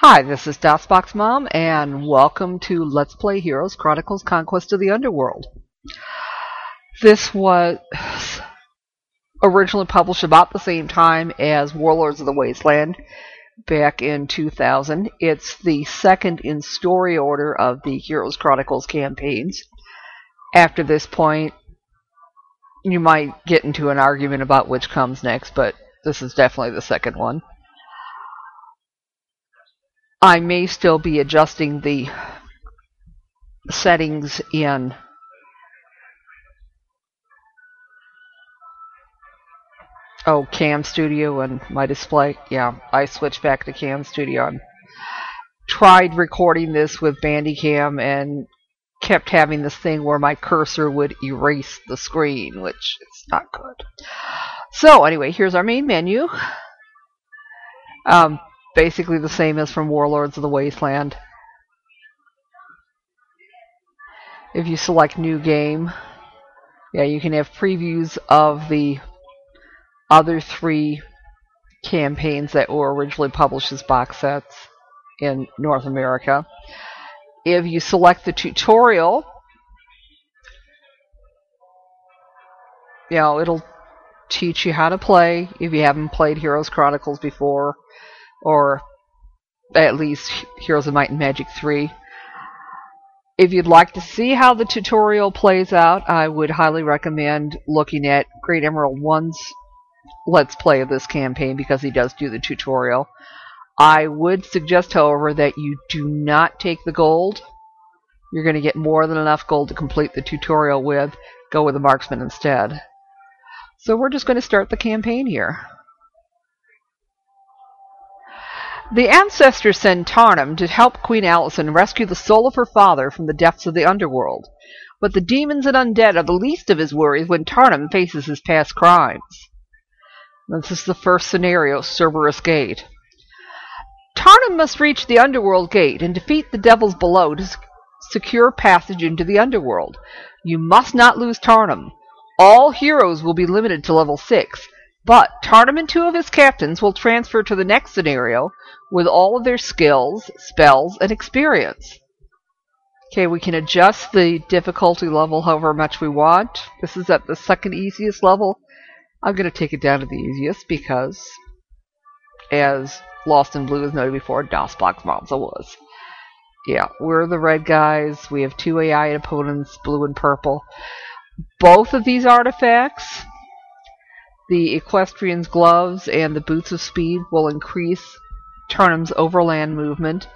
Hi, this is DOSBox Mom, and welcome to Let's Play Heroes Chronicles Conquest of the Underworld. This was originally published about the same time as Warlords of the Wasteland, back in 2000. It's the second in story order of the Heroes Chronicles campaigns. After this point, you might get into an argument about which comes next, but this is definitely the second one. I may still be adjusting the settings in CamStudio and my display. Yeah, I switched back to CamStudio. I tried recording this with Bandicam and kept having this thing where my cursor would erase the screen, which is not good. So anyway, here's our main menu. Basically the same as from Warlords of the Wasteland. If you select New Game, yeah, you can have previews of the other three campaigns that were originally published as box sets in North America. If you select the tutorial, it'll teach you how to play if you haven't played Heroes Chronicles before, or at least Heroes of Might and Magic 3. If you'd like to see how the tutorial plays out, I would highly recommend looking at Great Emerald 1's Let's Play of this campaign, because he does do the tutorial. I would suggest, however, that you do not take the gold. You're going to get more than enough gold to complete the tutorial with. Go with the marksman instead. So we're just going to start the campaign here. The ancestors send Tarnum to help Queen Alysanne rescue the soul of her father from the depths of the underworld. But the demons and undead are the least of his worries when Tarnum faces his past crimes. This is the first scenario, Cerberus Gate. Tarnum must reach the Underworld Gate and defeat the devils below to secure passage into the Underworld. You must not lose Tarnum. All heroes will be limited to level 6, but Tarnum and 2 of his captains will transfer to the next scenario with all of their skills, spells, and experience. Okay, we can adjust the difficulty level however much we want. This is at the second easiest level. I'm going to take it down to the easiest because, as Lost in Blue has noted before, DOSBox Momza was. Yeah, we're the red guys. We have 2 AI opponents, blue and purple. Both of these artifacts, the Equestrian's Gloves and the Boots of Speed, will increase Tarnum's overland movement.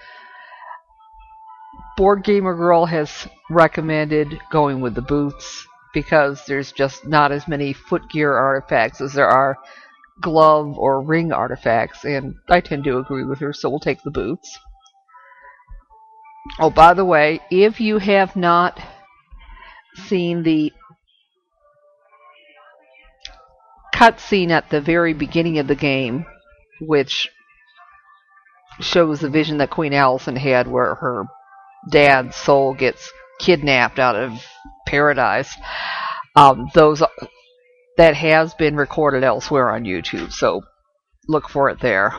Board Gamer Girl has recommended going with the boots because there's just not as many footgear artifacts as there are glove or ring artifacts, and I tend to agree with her, so we'll take the boots. Oh, by the way, if you have not seen the cutscene at the very beginning of the game, which shows the vision that Queen Alysanne had where her dad's soul gets kidnapped out of paradise, that has been recorded elsewhere on YouTube, so look for it there.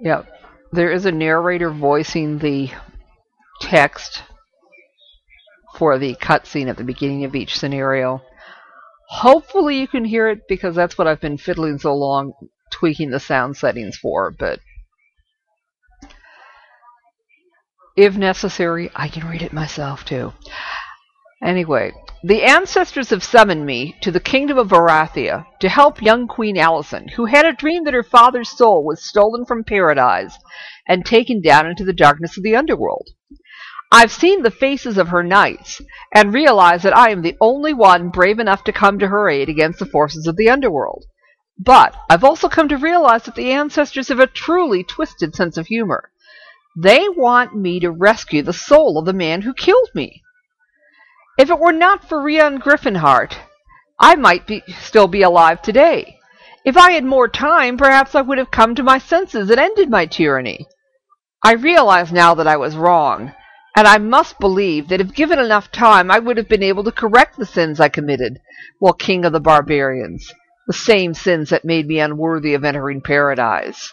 Yeah, there is a narrator voicing the text for the cutscene at the beginning of each scenario. Hopefully you can hear it, because that's what I've been fiddling so long, tweaking the sound settings for, but if necessary, I can read it myself too. Anyway, the ancestors have summoned me to the kingdom of Varathia to help young Queen Alysanne, who had a dream that her father's soul was stolen from paradise and taken down into the darkness of the underworld. I've seen the faces of her knights and realized that I am the only one brave enough to come to her aid against the forces of the underworld. But I've also come to realize that the ancestors have a truly twisted sense of humor. They want me to rescue the soul of the man who killed me. If it were not for Rian Griffinheart, I might still be alive today. If I had more time, perhaps I would have come to my senses and ended my tyranny. I realize now that I was wrong, and I must believe that if given enough time, I would have been able to correct the sins I committed while king of the barbarians, the same sins that made me unworthy of entering paradise.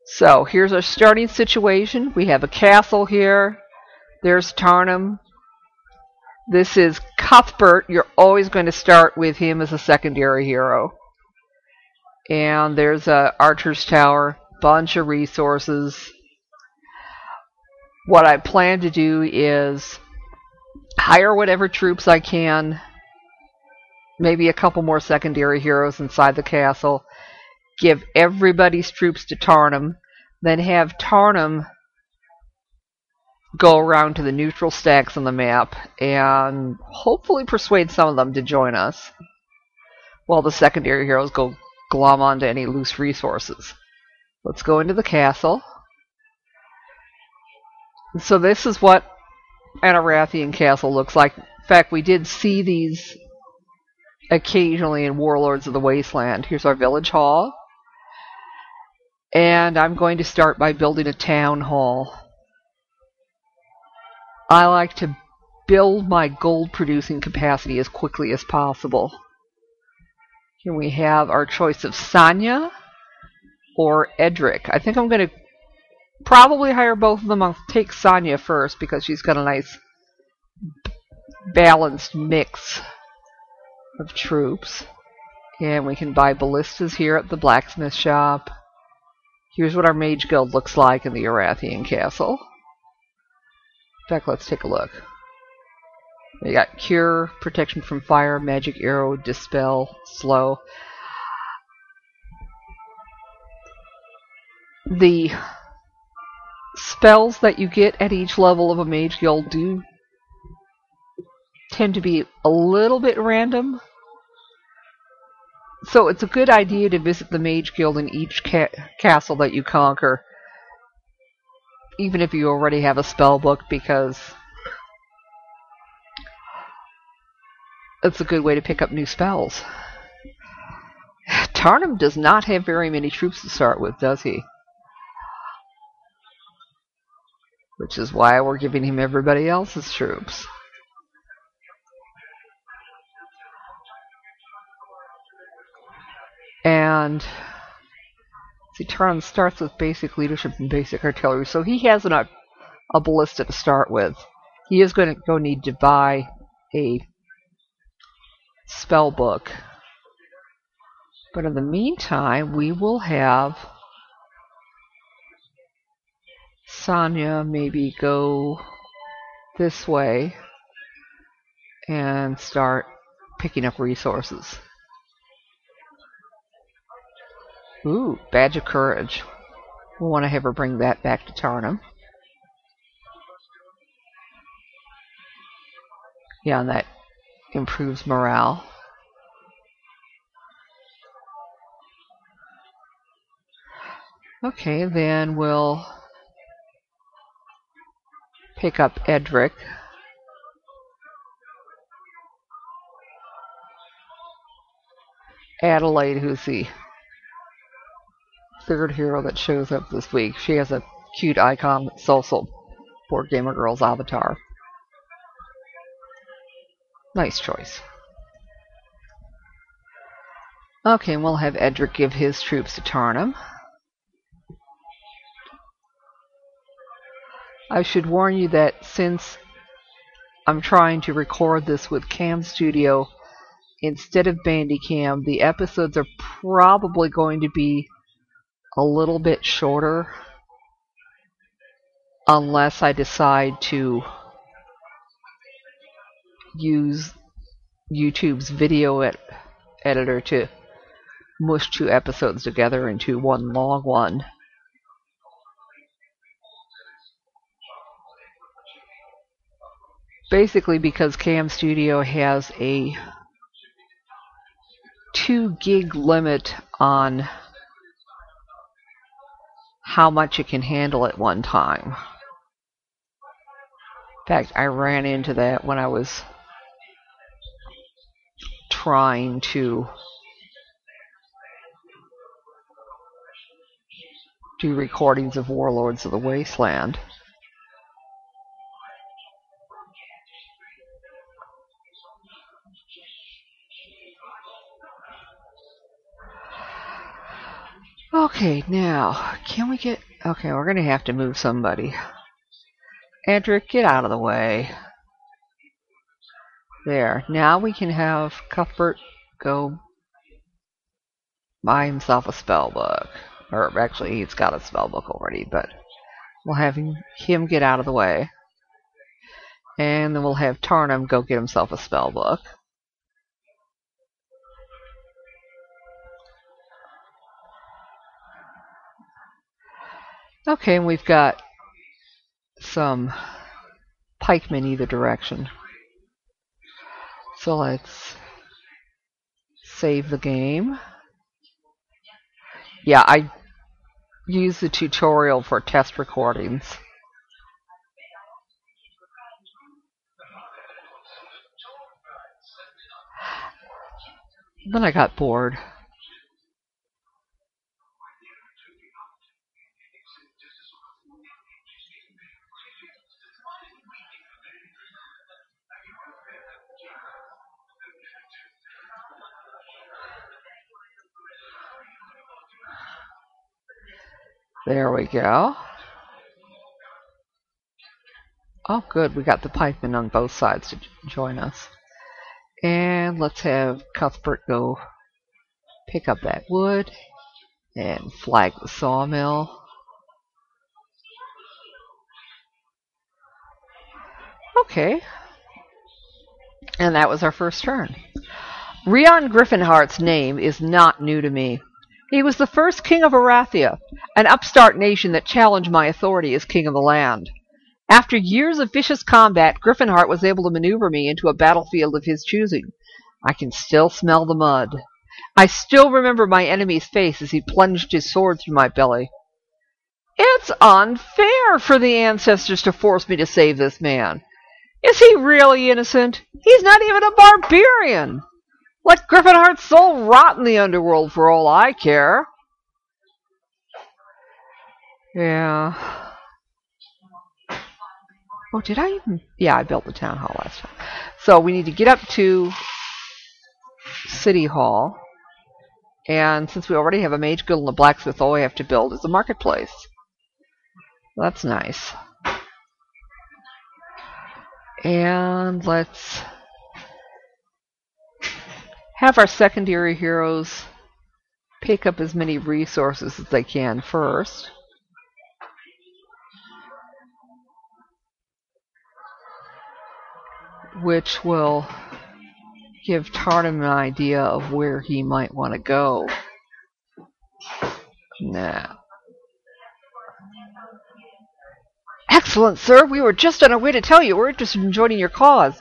So, here's our starting situation. We have a castle here. There's Tarnum. This is Cuthbert. You're always going to start with him as a secondary hero. And there's a Archer's Tower. Bunch of resources. What I plan to do is hire whatever troops I can. Maybe a couple more secondary heroes inside the castle. Give everybody's troops to Tarnum. Then have Tarnum go around to the neutral stacks on the map and hopefully persuade some of them to join us, while the secondary heroes go glom onto any loose resources. Let's go into the castle. So this is what an Arathian castle looks like. In fact, we did see these occasionally in Warlords of the Wasteland. Here's our village hall. And I'm going to start by building a town hall. I like to build my gold producing capacity as quickly as possible. Here we have our choice of Sanya or Edric. I think I'm going to probably hire both of them. I'll take Sanya first because she's got a nice balanced mix of troops. And we can buy ballistas here at the blacksmith shop. Here's what our mage guild looks like in the Arathian castle. In fact, let's take a look. We got Cure, Protection from Fire, Magic Arrow, Dispel, Slow. The spells that you get at each level of a mage guild do tend to be a little bit random. So it's a good idea to visit the mage guild in each castle that you conquer, even if you already have a spell book, because it's a good way to pick up new spells. Tarnum does not have very many troops to start with, does he? Which is why we're giving him everybody else's troops. And see, Tarnum starts with basic leadership and basic artillery, so he has a ballista to start with. He is going to go need to buy a spell book. But in the meantime, we will have Sanya maybe go this way and start picking up resources. Ooh, Badge of Courage. We'll want to have her bring that back to Tarnum. Yeah, and that improves morale. Okay, then we'll pick up Edric. Adelaide, who's the third hero that shows up this week. She has a cute icon that's also Board Gamer Girl's avatar. Nice choice. Okay, and we'll have Edric give his troops to Tarnum. I should warn you that since I'm trying to record this with CamStudio instead of Bandicam, the episodes are probably going to be a little bit shorter unless I decide to use YouTube's video editor to mush two episodes together into one long one. Basically because CamStudio has a 2 gig limit on how much it can handle at one time. In fact, I ran into that when I was trying to do recordings of Warlords of the Wasteland. Okay, now, can we get... Okay, we're going to have to move somebody. Edric, get out of the way. There. Now we can have Cuthbert go buy himself a spell book. Or actually, he's got a spell book already, but we'll have him get out of the way. And then we'll have Tarnum go get himself a spell book. Okay, and we've got some pikemen either direction. So let's save the game. Yeah, I used the tutorial for test recordings. Then I got bored. There we go. Oh, good. We got the pikemen on both sides to join us. And let's have Cuthbert go pick up that wood and flag the sawmill. Okay. And that was our first turn. Rion Griffinheart's name is not new to me. He was the first king of Arathia, an upstart nation that challenged my authority as king of the land. After years of vicious combat, Griffinheart was able to maneuver me into a battlefield of his choosing. I can still smell the mud. I still remember my enemy's face as he plunged his sword through my belly. It's unfair for the ancestors to force me to save this man. Is he really innocent? He's not even a barbarian. Let Griffinheart's soul rot in the Underworld for all I care. Yeah. Oh, did I even... Yeah, I built the town hall last time. So we need to get up to City Hall. And since we already have a mage guild and a blacksmith, all we have to build is a marketplace. That's nice. And let's have our secondary heroes pick up as many resources as they can first. Which will give Tarnum an idea of where he might want to go. Now. Excellent, sir. We were just on our way to tell you we're interested in joining your cause.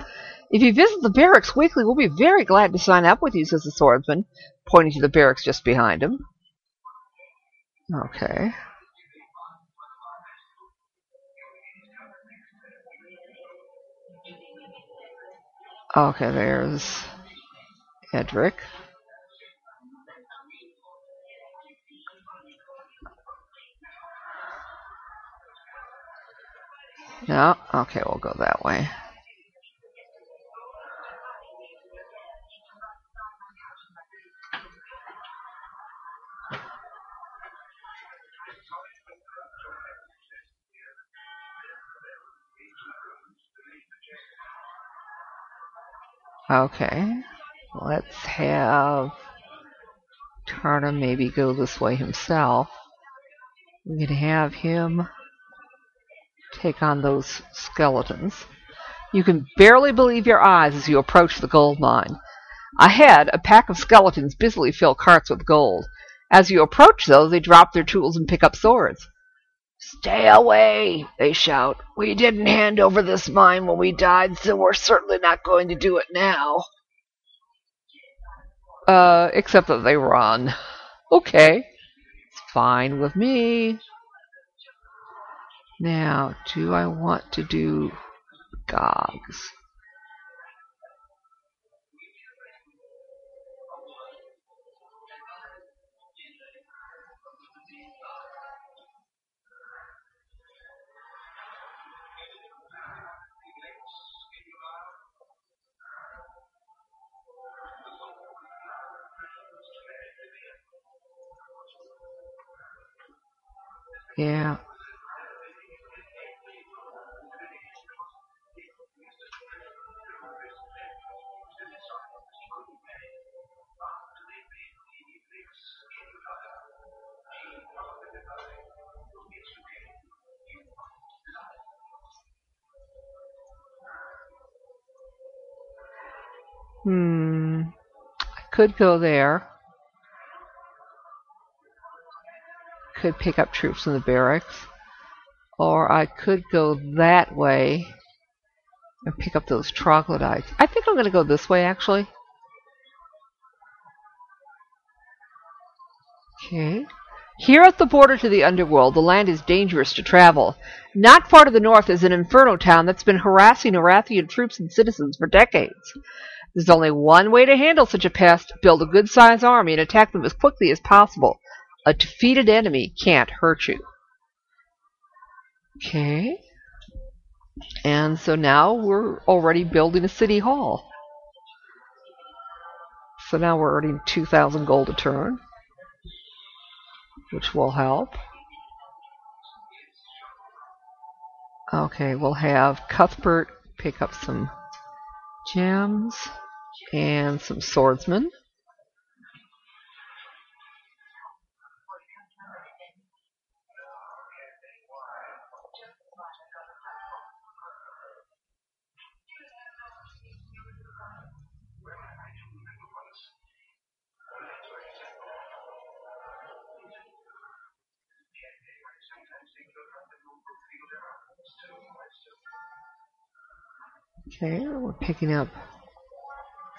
If you visit the barracks weekly, we'll be very glad to sign up with you, says the swordsman, pointing to the barracks just behind him. Okay. Okay, there's Edric. No? Okay, we'll go that way. Okay. Let's have Tarnum maybe go this way himself. We can have him take on those skeletons. You can barely believe your eyes as you approach the gold mine. Ahead, a pack of skeletons busily fill carts with gold. As you approach, though, they drop their tools and pick up swords. "Stay away," they shout. "We didn't hand over this mine when we died, so we're certainly not going to do it now." Except that they run. Okay. It's fine with me. Now, do I want to do Gogs? Yeah. I could go there. Could pick up troops in the barracks. Or I could go that way and pick up those troglodytes. I think I'm going to go this way, actually. Okay. Here at the border to the Underworld, the land is dangerous to travel. Not far to the north is an inferno town that's been harassing Arathian troops and citizens for decades. There's only one way to handle such a pest: build a good-sized army and attack them as quickly as possible. A defeated enemy can't hurt you. Okay. And so now we're already building a city hall. So now we're earning 2,000 gold a turn, which will help. Okay, we'll have Cuthbert pick up some gems and some swordsmen. Okay, we're picking up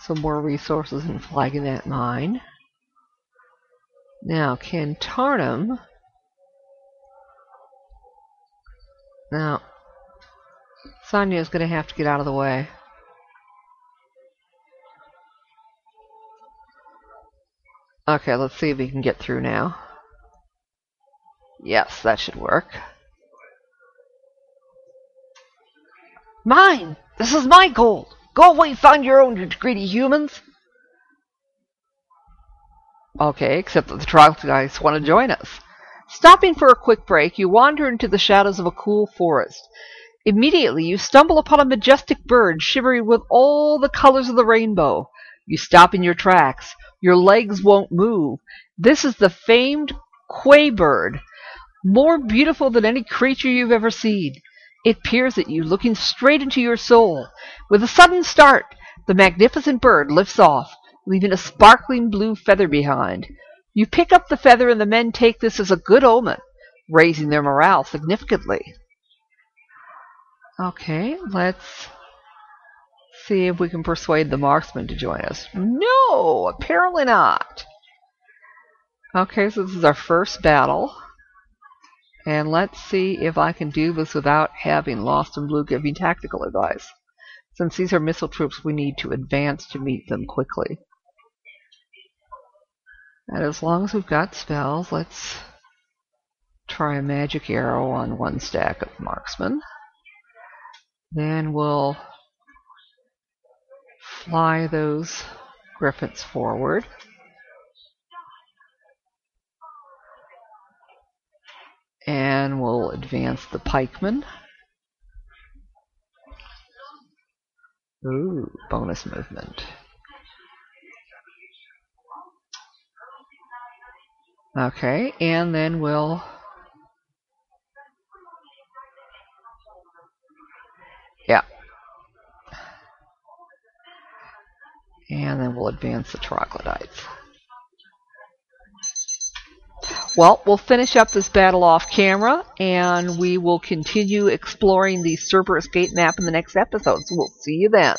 some more resources and flagging that mine. Now, can Tarnum... Now, Sonia's going to have to get out of the way. Okay, let's see if we can get through now. Yes, that should work. Mine! This is my gold! Go away, find your own, you greedy humans! Okay, except that the troglodytes want to join us. Stopping for a quick break, you wander into the shadows of a cool forest. Immediately, you stumble upon a majestic bird shimmering with all the colors of the rainbow. You stop in your tracks. Your legs won't move. This is the famed quay bird, more beautiful than any creature you've ever seen. It peers at you, looking straight into your soul. With a sudden start, the magnificent bird lifts off, leaving a sparkling blue feather behind. You pick up the feather, and the men take this as a good omen, raising their morale significantly. Okay, let's see if we can persuade the marksman to join us. No, apparently not. Okay, so this is our first battle. And let's see if I can do this without having Lost and Blue give me tactical advice. Since these are missile troops, we need to advance to meet them quickly. And as long as we've got spells, let's try a magic arrow on one stack of marksmen. Then we'll fly those griffins forward. And we'll advance the pikemen. Ooh, bonus movement. Okay, and then we'll... Yeah. And then we'll advance the troglodytes. Well, we'll finish up this battle off camera, and we will continue exploring the Cerberus Gate map in the next episode, so we'll see you then.